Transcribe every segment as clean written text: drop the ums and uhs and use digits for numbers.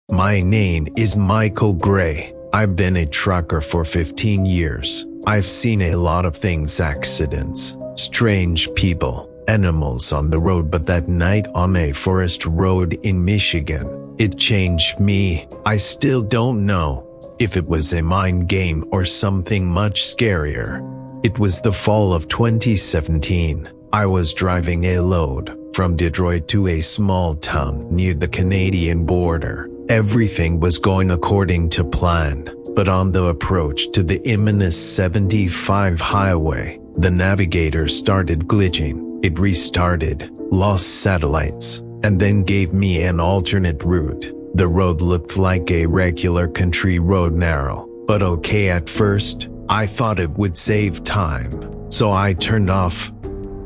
My name is Michael Gray. I've been a trucker for 15 years. I've seen a lot of things, accidents, strange people, animals on the road, but that night on a forest road in Michigan, it changed me. I still don't know if it was a mind game or something much scarier. It was the fall of 2017. I was driving a load from Detroit to a small town near the Canadian border. Everything was going according to plan, but on the approach to the immerse 75 highway, the navigator started glitching. It restarted, lost satellites, and then gave me an alternate route. The road looked like a regular country road, narrow, but okay at first. I thought it would save time, so I turned off.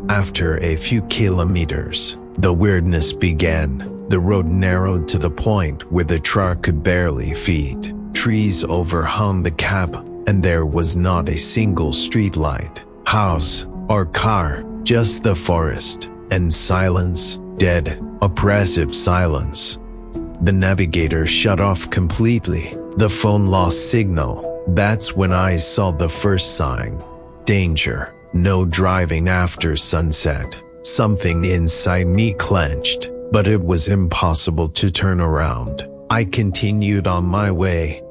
After a few kilometers, the weirdness began. The road narrowed to the point where the truck could barely feed. Trees overhung the cap, and there was not a single streetlight, house, or car, just the forest, and silence, dead, oppressive silence. The navigator shut off completely. The phone lost signal. That's when I saw the first sign. Danger. No driving after sunset. Something inside me clenched, but it was impossible to turn around. I continued on my way.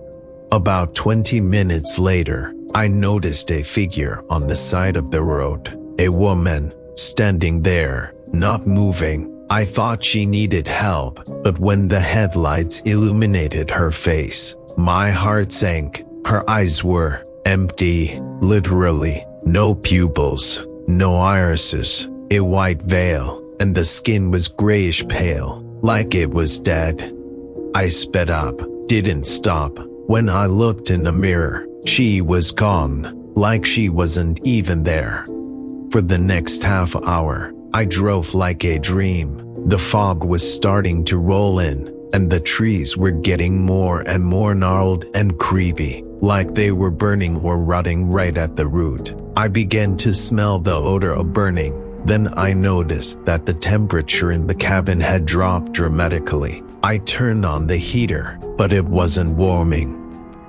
About 20 minutes later, I noticed a figure on the side of the road. A woman, standing there, not moving. I thought she needed help, but when the headlights illuminated her face, my heart sank. Her eyes were empty, literally. No pupils, no irises, a white veil, and the skin was grayish pale, like it was dead. I sped up, didn't stop. When I looked in the mirror, she was gone, like she wasn't even there. For the next half hour, I drove like a dream. The fog was starting to roll in, and the trees were getting more and more gnarled and creepy, like they were burning or rotting right at the root. I began to smell the odor of burning. Then I noticed that the temperature in the cabin had dropped dramatically. I turned on the heater, but it wasn't warming.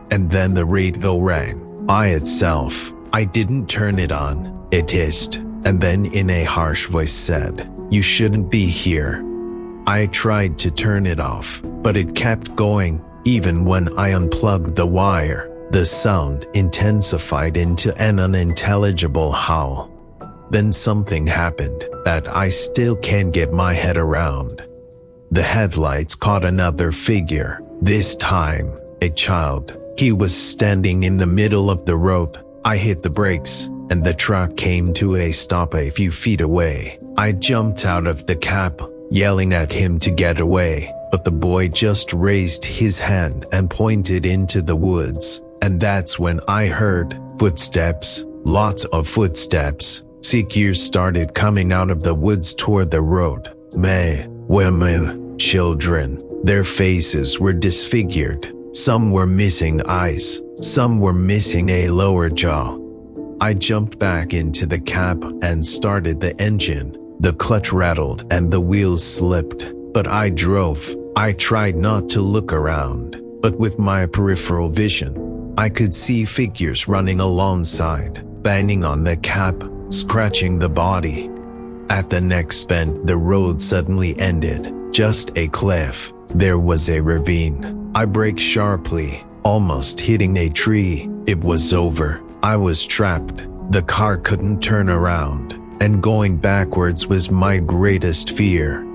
And then the radio rang by itself. I didn't turn it on. It hissed, and then in a harsh voice said, "You shouldn't be here." I tried to turn it off, but it kept going. Even when I unplugged the wire, the sound intensified into an unintelligible howl. Then something happened that I still can't get my head around. The headlights caught another figure, this time, a child. He was standing in the middle of the road. I hit the brakes, and the truck came to a stop a few feet away. I jumped out of the cab, yelling at him to get away, but the boy just raised his hand and pointed into the woods. And that's when I heard footsteps, lots of footsteps. Figures started coming out of the woods toward the road. Men, women, children. Their faces were disfigured. Some were missing eyes. Some were missing a lower jaw. I jumped back into the cab and started the engine. The clutch rattled and the wheels slipped, but I drove. I tried not to look around, but with my peripheral vision, I could see figures running alongside, banging on the cab, scratching the body. At the next bend, the road suddenly ended, just a cliff. There was a ravine. I braked sharply, almost hitting a tree. It was over. I was trapped. The car couldn't turn around, and going backwards was my greatest fear.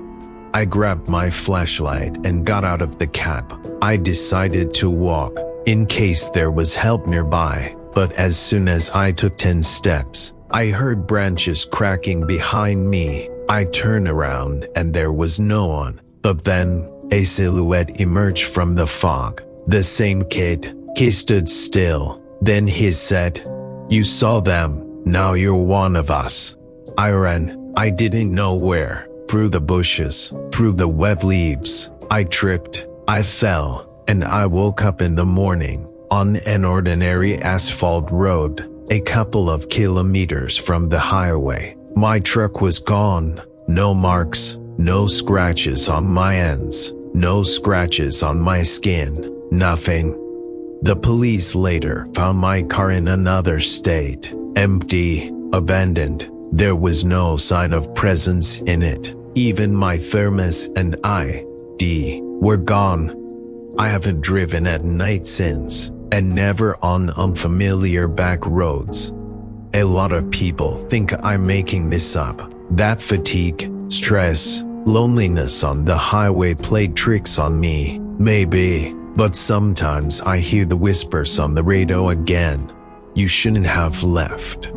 I grabbed my flashlight and got out of the cab. I decided to walk, in case there was help nearby, but as soon as I took 10 steps, I heard branches cracking behind me. I turned around and there was no one, but then a silhouette emerged from the fog. The same kid. He stood still. Then he said, "You saw them. Now you're one of us." I ran. I didn't know where. Through the bushes, through the wet leaves. I tripped. I fell. And I woke up in the morning, on an ordinary asphalt road, a couple of kilometers from the highway. My truck was gone. No marks, no scratches on my ends, No scratches on my skin, nothing. The police later found my car in another state, empty, abandoned. There was no sign of presence in it. Even my thermos and ID were gone. I haven't driven at night since, and never on unfamiliar back roads. A lot of people think I'm making this up. That fatigue, stress, loneliness on the highway played tricks on me. Maybe, but sometimes I hear the whispers on the radio again. You shouldn't have left.